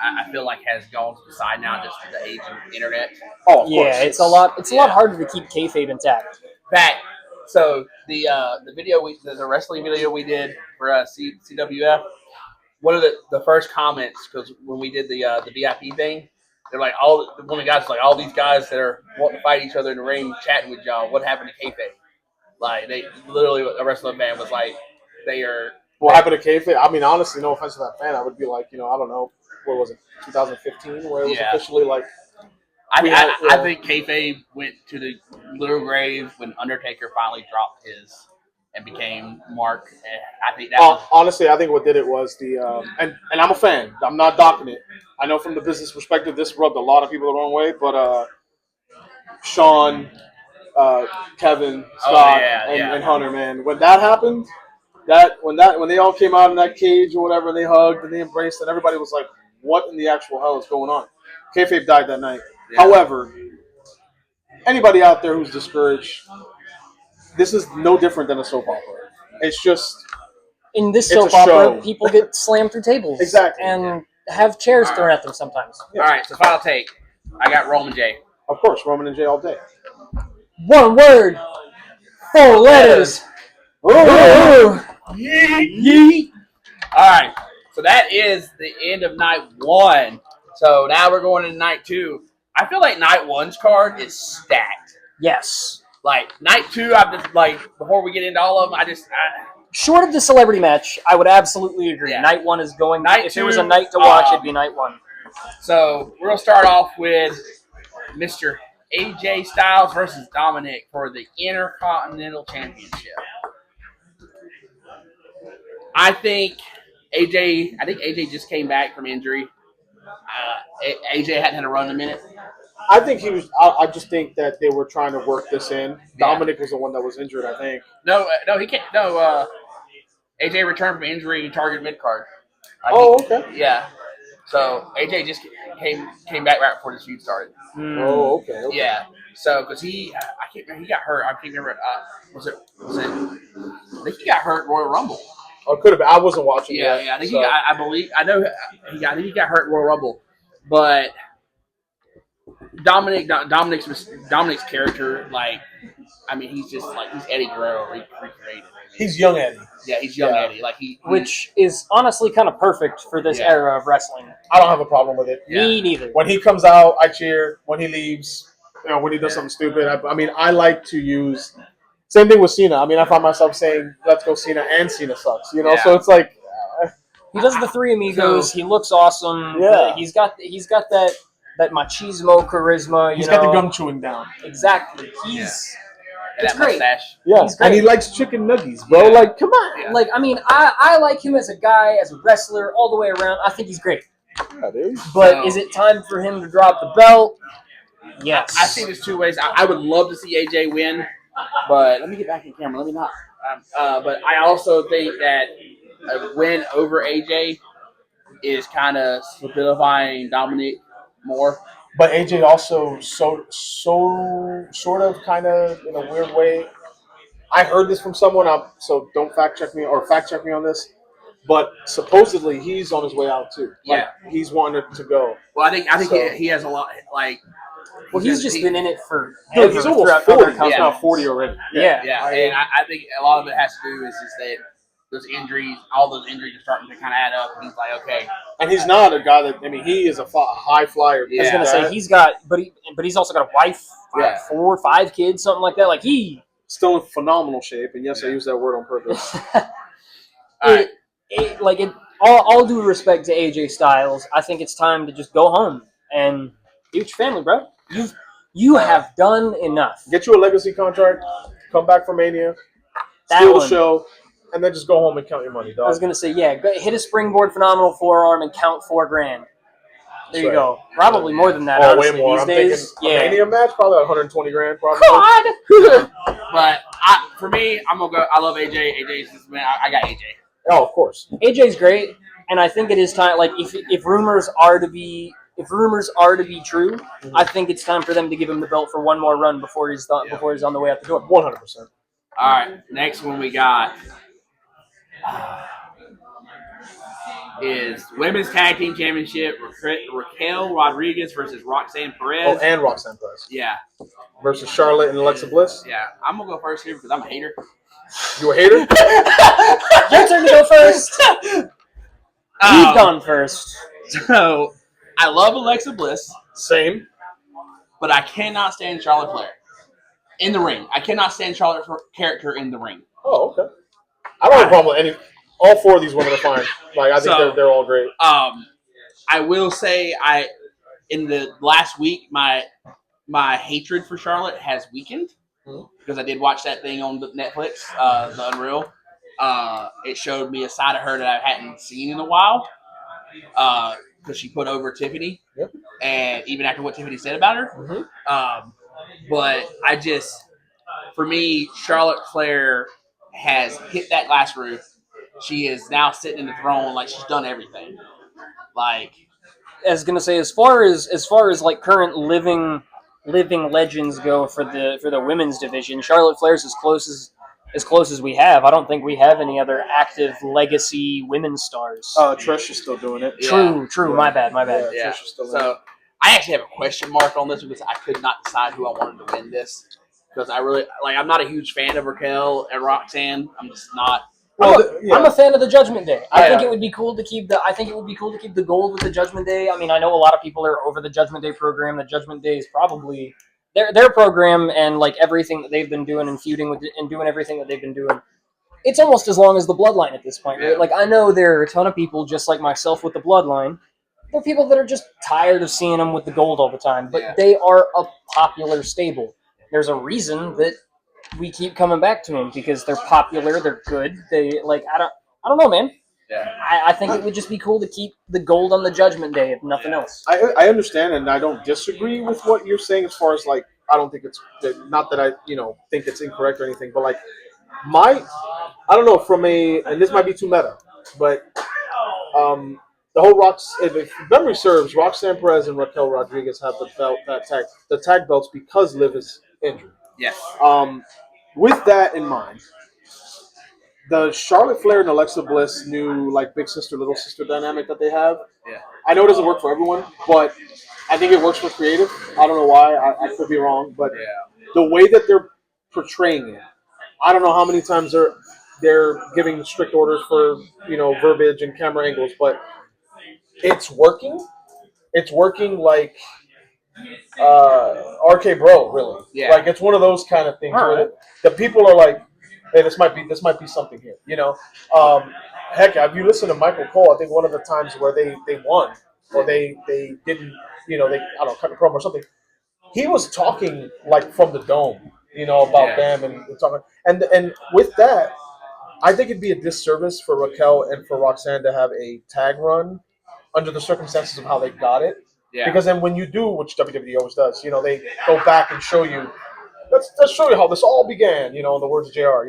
I feel like has gone to the side now, just the age of the internet. Oh, of course. It's a lot harder to keep kayfabe intact. So the video the wrestling video we did for CWF, one of the first comments, because when we did the VIP thing, they're like one of the guys was like, all these guys that are wanting to fight each other in the ring, chatting with y'all. What happened to kayfabe? Like they literally, a wrestling fan was like, they are. What happened to kayfabe? I mean, honestly, no offense to that fan, I would be like, I don't know, what was it, 2015, where it was officially like. I think kayfabe went to the literal grave when Undertaker finally dropped his and became Mark. I think that honestly, I think what did it was the and I'm a fan. I'm not docking it. I know from the business perspective, this rubbed a lot of people the wrong way, but Sean, Kevin, Scott, and Hunter, man, when that happened, when they all came out in that cage or whatever, and they hugged and they embraced, and everybody was like, "What in the actual hell is going on?" Kayfabe died that night. Yeah. However, anybody out there who's discouraged, this is no different than a soap opera. It's just in this soap opera, people get slammed through tables, and have chairs thrown at them sometimes. All right, so final take. I got Roman J. Of course, Roman and J all day. One word, 4 letters. Yeet. Yeet. All right, so that is the end of night 1. So now we're going into night 2. I feel like night 1's card is stacked. Yes. Like night 2, I'm just like, before we get into all of them, short of the celebrity match, I would absolutely agree. Yeah. Night 1 is going. If there was a night to watch, it'd be night 1. So we're gonna start off with Mr. AJ Styles versus Dominic for the Intercontinental Championship. I think AJ just came back from injury. AJ hadn't had a run in a minute. I think he was. I just think that they were trying to work this in. Yeah. Dominic was the one that was injured, I think. No, he can't. No, AJ returned from injury and targeted mid card. Okay. Yeah. So AJ just came back right before this feud started. Oh, okay. Yeah. So because he got hurt. I can't remember. Was it? I think he got hurt at Royal Rumble. Oh, could have been. I wasn't watching. Yeah, I think I think he got hurt at Royal Rumble, but Dominic's character, like, I mean, he's just like he's Eddie Guerrero recreated. He's young Eddie. Yeah, he's young Eddie. Like which is honestly kind of perfect for this era of wrestling. I don't have a problem with it. Me neither. When he comes out, I cheer. When he leaves, when he does something stupid, I mean, I like to use. Same thing with Cena. I mean, I find myself saying, "Let's go Cena," and Cena sucks. So it's like he does the Three Amigos. He looks awesome. Yeah, he's got that machismo charisma. He's got the gum chewing down. Exactly. It's great. Mustache. Yeah, and he likes chicken nuggets, bro. Yeah. Like, come on. Yeah. Like, I mean, I like him as a guy, as a wrestler, all the way around. I think he's great. Yeah, dude. But is it time for him to drop the belt? Yes. I see this 2 ways. I would love to see AJ win, but let me get back in camera. Let me not. But I also think that a win over AJ is kind of solidifying Dominic more. But AJ also so sort of kind of in a weird way. I heard this from someone, so don't fact check me on this. But supposedly he's on his way out too. Like, he's wanting to go. Well, I think he has a lot. Like, he's just been in it for. Dude, he's almost 40. He's now 40 already. Yeah. And I think a lot of it has to do is just that all those injuries are starting to kind of add up. And he's like, okay. And he's not a guy that, I mean, he is a high flyer. I was gonna say but he's also got a wife, 4 or 5 kids, something like that. Like still in phenomenal shape. And yes, I use that word on purpose. All due respect to AJ Styles, I think it's time to just go home and be with your family, bro. You have done enough. Get you a legacy contract. Come back for Mania. Steal the show. And then just go home and count your money, dog. I was going to say, hit a springboard phenomenal forearm and count $4,000. There you go. Probably more than that, honestly, way more. these days. Thinking, Mania match, probably $120,000, probably. God! But for me, I'm going to go. I love AJ. AJ's just, man, I got AJ. Oh, of course. AJ's great, and I think it is time, like, if rumors are to be true, I think it's time for them to give him the belt for one more run before he's on the way out the door. 100%. All right, next one we got is Women's Tag Team Championship, Raquel Rodriguez versus Roxanne Perez. Oh, and Roxanne Perez. Yeah. Versus Charlotte and Alexa Bliss. Yeah. I'm going to go first here because I'm a hater. You a hater? Your turn to go first. You've gone first. So I love Alexa Bliss, Same. but I cannot stand Charlotte Flair in the ring. I cannot stand Charlotte's character in the ring. Oh, okay. I don't have a problem with any. All four of these women are fine. Like I think So, they're all great. I will say in the last week my hatred for Charlotte has weakened because I did watch that thing on Netflix, The Unreal. It showed me a side of her that I hadn't seen in a while because she put over Tiffany, Yep. and even after what Tiffany said about her. But for me, Charlotte Flair has hit that glass roof. She is now sitting in the throne like she's done everything. Like, I was gonna say, as far as like current living legends go for the women's division, Charlotte Flair's as close as we have. I don't think we have any other active legacy women's stars. Trish is still doing it. True. Yeah. My bad. Yeah. Trish is still so I actually have a question mark on this because I could not decide who I wanted to win this because I'm not a huge fan of Raquel and Roxanne. I'm just not. I'm a fan of the Judgment Day. I think it would be cool to keep the gold with the Judgment Day. I mean, I know a lot of people are over the Judgment Day program. The Judgment Day is probably their program, and like everything that they've been doing and feuding with and doing everything that they've been doing. It's almost as long as the Bloodline at this point. Right? Like I know there are a ton of people just like myself with the Bloodline. There are people that are just tired of seeing them with the gold all the time, but they are a popular stable. There's a reason that we keep coming back to them because they're popular, they're good. They I don't know, man. Yeah. I think it would just be cool to keep the gold on the Judgment Day, if nothing else. I understand, and I don't disagree with what you're saying as far as like I don't think it's not that I think it's incorrect or anything, but like I don't know and this might be too meta, but the whole if memory serves, Roxanne Perez and Raquel Rodriguez have the tag belts because Liv is injured. Yes. With that in mind, the Charlotte Flair and Alexa Bliss new like big sister little sister dynamic that they have. Yeah. I know it doesn't work for everyone, but I think it works for creative. I don't know why. I could be wrong, but the way that they're portraying it, I don't know how many times they're giving strict orders for verbiage and camera angles, but it's working. It's working like RK Bro, really. Yeah. Like it's one of those kind of things where the people are like, "Hey, this might be something here." Heck, if you listen to Michael Cole, I think one of the times where they won or they didn't, they I don't know, cut the promo or something. He was talking like from the dome, about them and talking, and with that, I think it'd be a disservice for Raquel and for Roxanne to have a tag run under the circumstances of how they got it. Yeah. Because then when you do, which WWE always does, they go back and show you, let's show you how this all began, in the words of JR,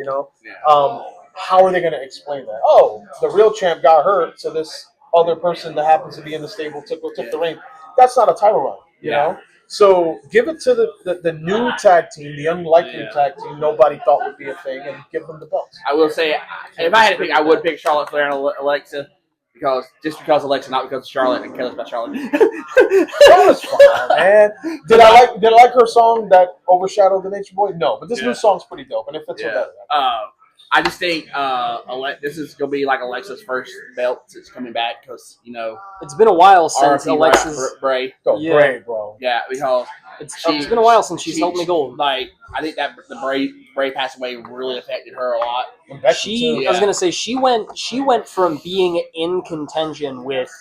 how are they going to explain that? Oh, the real champ got hurt, so this other person that happens to be in the stable took the ring. That's not a title run, you know? So give it to the new tag team, the unlikely tag team nobody thought would be a thing, and give them the belts. I will say, if I had to pick, I would pick Charlotte Flair and Alexa because Alexa, not because of Charlotte and cares about Charlotte. Charlotte's fine, man. Did I like her song that overshadowed the Nature Boy? No, but this new song's pretty dope, and it fits her better. I just think this is going to be like Alexa's first belt since coming back because, it's been a while since Alexa's... Bray. Bray, bro. Yeah, because it's been a while since she's held me gold. Like, I think that the Bray passed away really affected her a lot. I was going to say, she went from being in contention with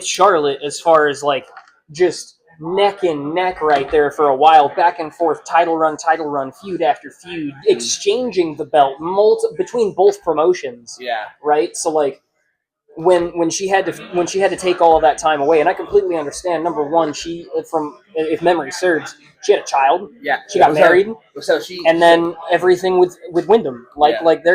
Charlotte as far as, like, just neck and neck right there for a while, back and forth, title run, feud after feud, exchanging the belt between both promotions. Yeah. Right? So like when she had to take all of that time away, and I completely understand. Number one, if memory serves, she had a child. Yeah. She got married. And then everything with Wyndham.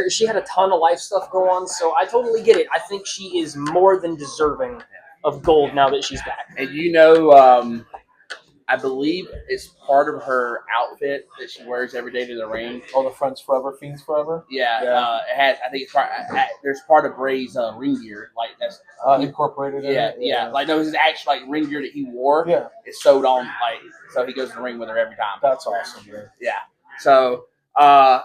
She had a ton of life stuff go on, so I totally get it. I think she is more than deserving of gold now that she's back. And I believe it's part of her outfit that she wears every day to the ring. Oh, the Friends Forever, Fiends Forever? Yeah. It has, I think there's part of Bray's ring gear. Like, that's incorporated in it? Yeah. Like, no, his actual ring gear that he wore is sewed on, so he goes to the ring with her every time. That's awesome, man. Yeah. So, so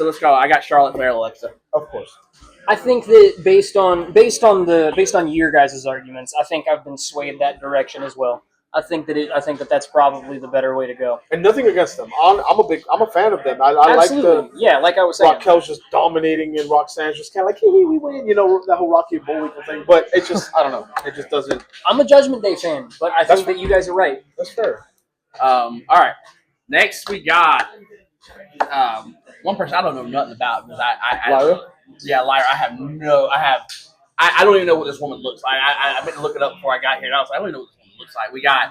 let's go. I got Charlotte Flair, Alexa. Of course. I think that based on your guys' arguments, I think I've been swayed that direction as well. I think that that's probably the better way to go. And nothing against them. I'm a fan of them. I like Absolutely, the yeah. Like I was saying, Raquel's just dominating and Roxanne's just kind of like, hey, we win, you know, that whole Rocky and Bullwinkle thing. But it just, I don't know, it just doesn't. I'm a Judgment Day fan, but I That's think that you guys are right. That's fair. All right. Next we got one person I don't know nothing about because Lyra? Yeah, Lyra. I don't even know what this woman looks like. I meant to look it up before I got here. And I was like, I don't even know what this woman looks like. We got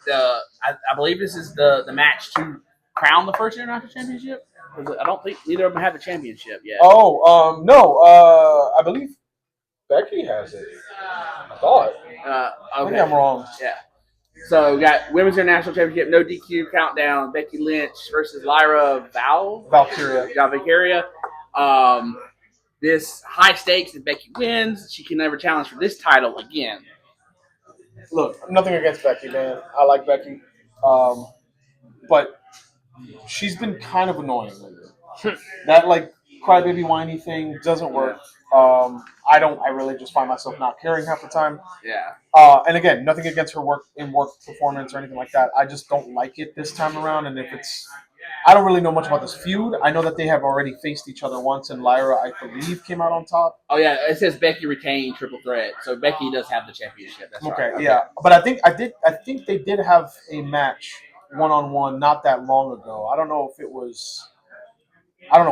I believe this is the match to crown the first international championship. I don't think either of them have a championship yet. Oh, no. I believe Becky has it. I thought. Okay. Maybe I'm wrong. Yeah. So we got Women's International Championship, no DQ countdown. Becky Lynch versus Lyra Valkyria. This high stakes if Becky wins, she can never challenge for this title again. Look, nothing against Becky, man. I like Becky. But she's been kind of annoying lately. That, like, crybaby whiny thing doesn't work. I really just find myself not caring half the time. Yeah. And again, nothing against her work performance or anything like that. I just don't like it this time around. And I don't really know much about this feud. I know that they have already faced each other once, and Lyra, I believe, came out on top. Oh yeah, it says Becky retained triple threat, so Becky does have the championship. That's Okay, right. yeah, but I think they did have a match 1-on-1 not that long ago. I don't know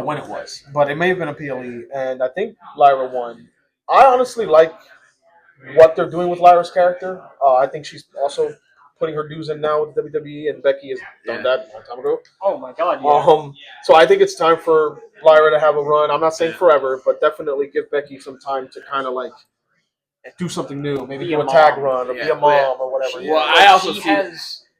when it was, but it may have been a PLE, and I think Lyra won. I honestly like what they're doing with Lyra's character. I think she's also putting her dues in now with WWE, and Becky has done that a long time ago. Oh my god, yeah. So I think it's time for Lyra to have a run. I'm not saying forever, but definitely give Becky some time to kind of like do something new. Maybe do a tag run or be a mom or whatever. Well, I also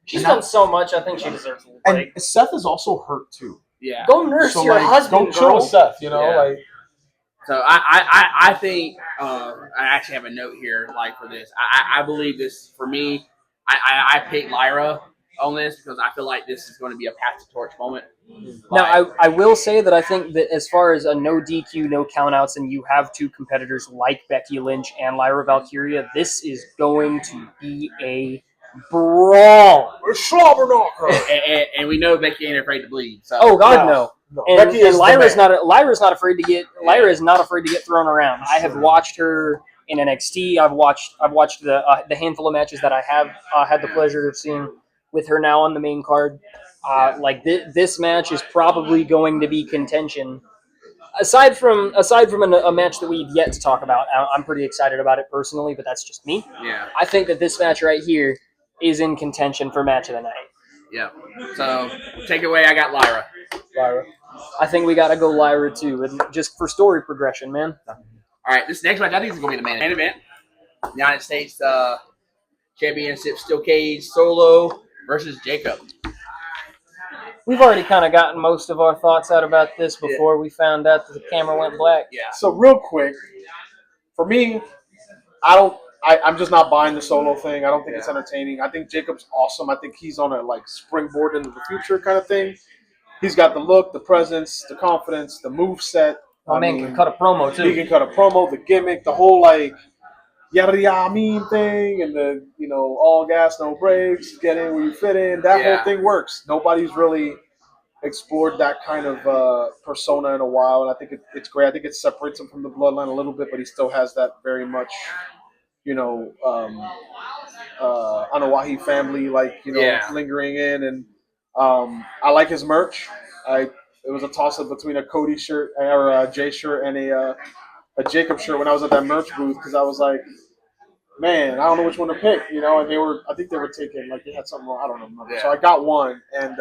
she's done so much. I think she deserves a little break. And Seth is also hurt too. Yeah. Go nurse your husband. Go chill with Seth. You know, Yeah. So I think I actually have a note here like for this. I believe this for me. I picked Lyra on this because I feel like this is going to be a pass the torch moment. Now, I will say that I think that as far as a no DQ, no countouts, and you have two competitors like Becky Lynch and Lyra Valkyria, this is going to be a brawl. A slobber knocker. And we know Becky ain't afraid to bleed. So. Oh God, no. And Becky is Lyra's not afraid to get. Lyra is not afraid to get thrown around. I have watched her in NXT. I've watched the handful of matches that I have had the pleasure of seeing with her now on the main card. This match is probably going to be contention. Aside from a match that we've yet to talk about, I'm pretty excited about it personally, but that's just me. Yeah. I think that this match right here is in contention for match of the night. Yeah. So take it away. I got Lyra. I think we got to go Lyra too, and just for story progression, man. All right, this next match I think is going to be the main event. United States Championship Steel Cage Solo versus Jacob. We've already kind of gotten most of our thoughts out about this before we found out that the camera went black. Yeah. So real quick, for me, I'm just not buying the Solo thing. I don't think it's entertaining. I think Jacob's awesome. I think he's on a like springboard into the future kind of thing. He's got the look, the presence, the confidence, the move set. My man can cut a promo too. He can cut a promo, the gimmick, the whole like yada yada mean thing, and the all gas no brakes, get in where you fit in. That whole thing works. Nobody's really explored that kind of persona in a while, and I think it's great. I think it separates him from the bloodline a little bit, but he still has that very much, Anawahi family lingering in, and I like his merch. It was a toss up between a Cody shirt or a Jay shirt and a Jacob shirt when I was at that merch booth because I was like, man, I don't know which one to pick, and I think they were taking, like, they had something wrong, I don't remember. Yeah. So I got one and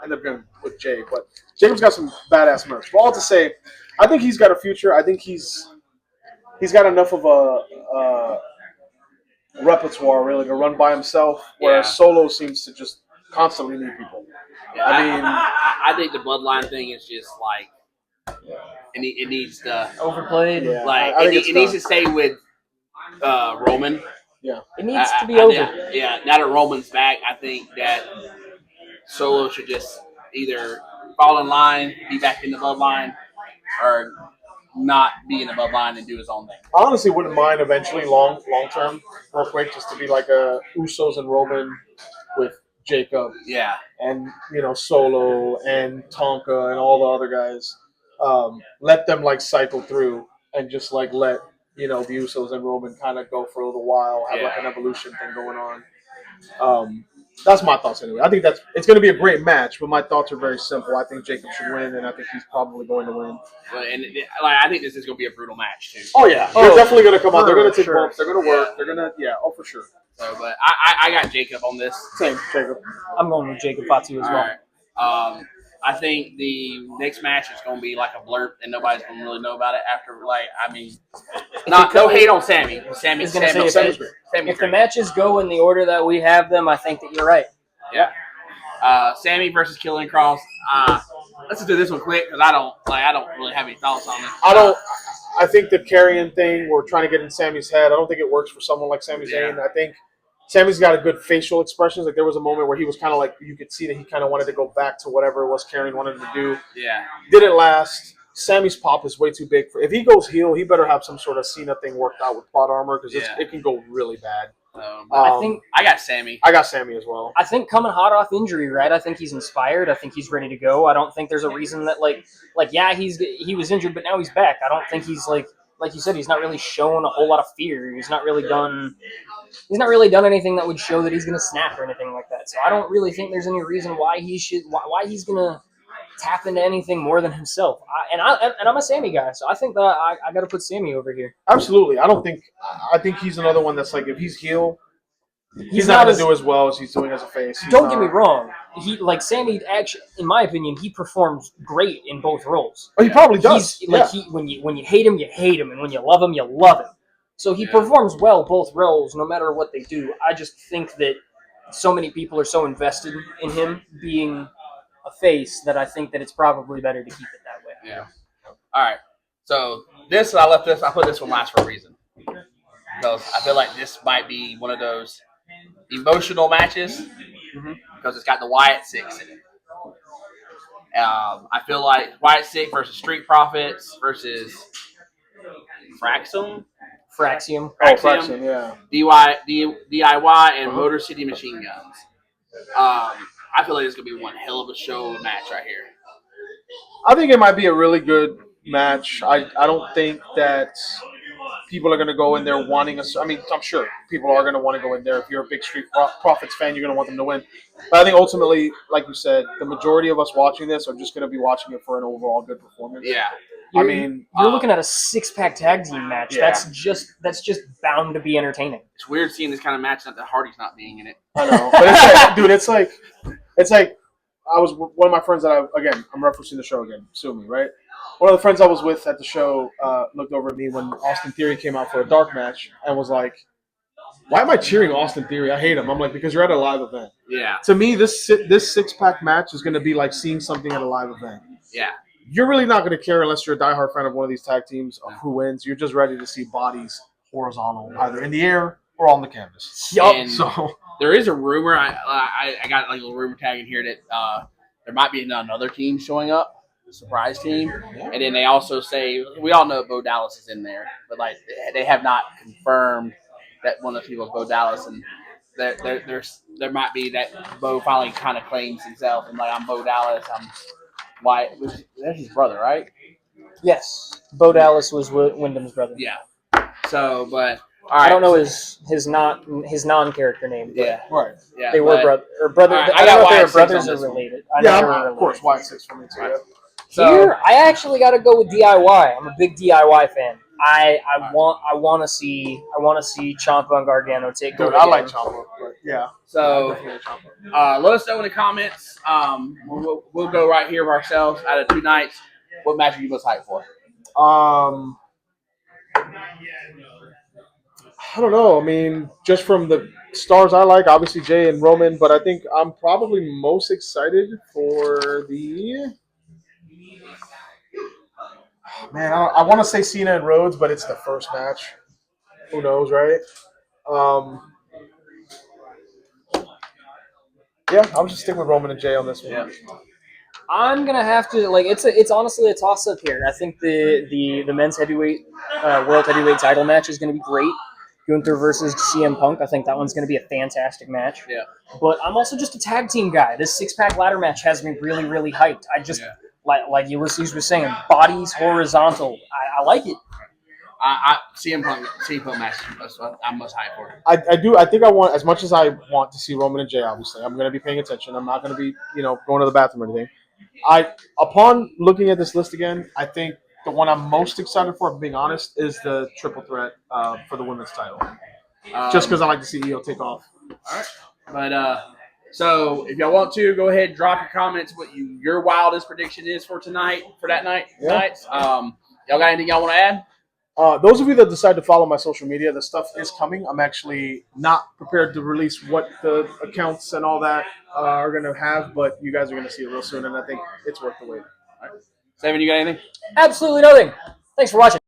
ended up going with Jay. But Jacob's got some badass merch. But all to say, I think he's got a future. I think he's got enough of a repertoire, really, to run by himself, whereas Solo seems to just constantly need people. Yeah, I think the bloodline thing is just like, it needs to overplayed. Yeah, like it needs to stay with Roman. Yeah, it needs to be over. Now that Roman's back, I think that Solo should just either fall in line, be back in the bloodline, or not be in the bloodline and do his own thing. I honestly wouldn't mind eventually long term, real quick, just to be like a Usos and Roman with Jacob Yeah. and Solo and Tonka and all the other guys. Let them like cycle through and just like let the Usos and Roman kind of go for a little while, have like an evolution thing going on. That's my thoughts anyway. I think it's going to be a great match, but my thoughts are very simple. I think Jacob should win, and I think he's probably going to win. And I think this is going to be a brutal match too. Oh yeah, they're definitely going to come out. They're going to take bumps. They're going to work. They're going to for sure. So, but I got Jacob on this. Same, Jacob. I'm going with Jacob Fatu as well. Right. I think the next match is going to be like a blurb, and nobody's going to really know about it after. No hate on Sammy. Sammy's great. If the matches go in the order that we have them, I think that you're right. Yeah. Sammy versus Killing Cross. Let's just do this one quick because I don't really have any thoughts on it. I think the carrying thing, we're trying to get in Sammy's head. I don't think it works for someone like Sami Zayn. I think Sammy's got a good facial expressions. Like there was a moment where he was kind of like, you could see that he kind of wanted to go back to whatever it was Karrion wanted him to do. Yeah. Didn't last. Sammy's pop is way too big for. If he goes heel, he better have some sort of Cena thing worked out with plot armor because it can go really bad. I think I got Sammy. I got Sammy as well. I think coming hot off injury, right? I think he's inspired. I think he's ready to go. I don't think there's a reason that he was injured, but now he's back. I don't think he's like you said, he's not really shown a whole lot of fear. He's not really done anything that would show that he's going to snap or anything like that. So I don't really think there's any reason why he's going to tap into anything more than himself. I'm a Sammy guy, so I think that I got to put Sammy over here. Absolutely. I think he's another one that's like, if he's heel, he's not going to do as well as he's doing as a face. Don't get me wrong. Sammy, actually, in my opinion, he performs great in both roles. Oh, he probably does. When you hate him, you hate him, and when you love him, you love him. So he performs well both roles, no matter what they do. I just think that so many people are so invested in him being a face that I think that it's probably better to keep it that way. Yeah. All right. So I put this one last for a reason. Because I feel like this might be one of those emotional matches because it's got the Wyatt Six in it. I feel like Wyatt Six versus Street Profits versus Fraxium, yeah. DIY, and Motor City Machine Guns. I feel like it's going to be one hell of a show match right here. I think it might be a really good match. I don't think that people are going to go in there wanting us. I mean, I'm sure people are going to want to go in there. If you're a big Street Profits fan, you're going to want them to win. But I think ultimately, like you said, the majority of us watching this are just going to be watching it for an overall good performance. Yeah. You're looking at a 6-pack tag team match. Yeah. That's just bound to be entertaining. It's weird seeing this kind of match that the Hardy's not being in it. I know, but it's like, dude, it's like I was one of my friends that I'm referencing the show again. Sue me, right? One of the friends I was with at the show looked over at me when Austin Theory came out for a dark match and was like, "Why am I cheering Austin Theory? I hate him." I'm like, "Because you're at a live event." Yeah. To me, this 6-pack match is going to be like seeing something at a live event. Yeah. You're really not going to care unless you're a diehard fan of one of these tag teams of who wins. You're just ready to see bodies horizontal, either in the air or on the canvas. Yup. So there is a rumor. I got like a little rumor tag in here that there might be another team showing up, a surprise team, and then they also say we all know Bo Dallas is in there, but like they have not confirmed that one of the people is Bo Dallas, and there might be that Bo finally kind of claims himself and like I'm Bo Dallas. That's his brother, right? Yes, Bo Dallas was Wyndham's brother. Yeah. So, but all right. I don't know his non-character name. But yeah, right. Yeah, they were brother. Right, I don't know if they were Wyatt brothers or Six on this related. Of course, Wyatt Six for me too. Yeah. So, Here, I actually got to go with DIY. I'm a big DIY fan. I want to see Ciampa and Gargano take Dude, over. I like Ciampa, but yeah. So, let us know in the comments. We'll go right here ourselves out of 2 nights. What match are you most hyped for? I don't know. I mean, just from the stars I like, obviously Jay and Roman, but I think I'm probably most excited for the. Man, I want to say Cena and Rhodes, but it's the first match. Who knows, right? Yeah, I'll just stick with Roman and Jay on this one. Yeah. I'm gonna have to like it's honestly a toss up here. I think the men's heavyweight world heavyweight title match is gonna be great. Gunther versus CM Punk. I think that one's gonna be a fantastic match. Yeah. But I'm also just a tag team guy. This 6-pack ladder match has me really, really hyped. I just like Ulysses was saying, bodies horizontal. I like it. CM Punk match. I'm most hyped for it. I do. I think I want, as much as I want to see Roman and Jay, obviously, I'm going to be paying attention. I'm not going to be, going to the bathroom or anything. Upon looking at this list again, I think the one I'm most excited for, being honest, is the triple threat for the women's title. Just because I like to see Io take off. All right. But so if y'all want to, go ahead and drop your comments what your wildest prediction is for tonight, for that night. Yeah. Y'all got anything y'all want to add? Those of you that decide to follow my social media, the stuff is coming. I'm actually not prepared to release what the accounts and all that are going to have, but you guys are going to see it real soon, and I think it's worth the wait. Seven, you got anything? Absolutely nothing. Thanks for watching.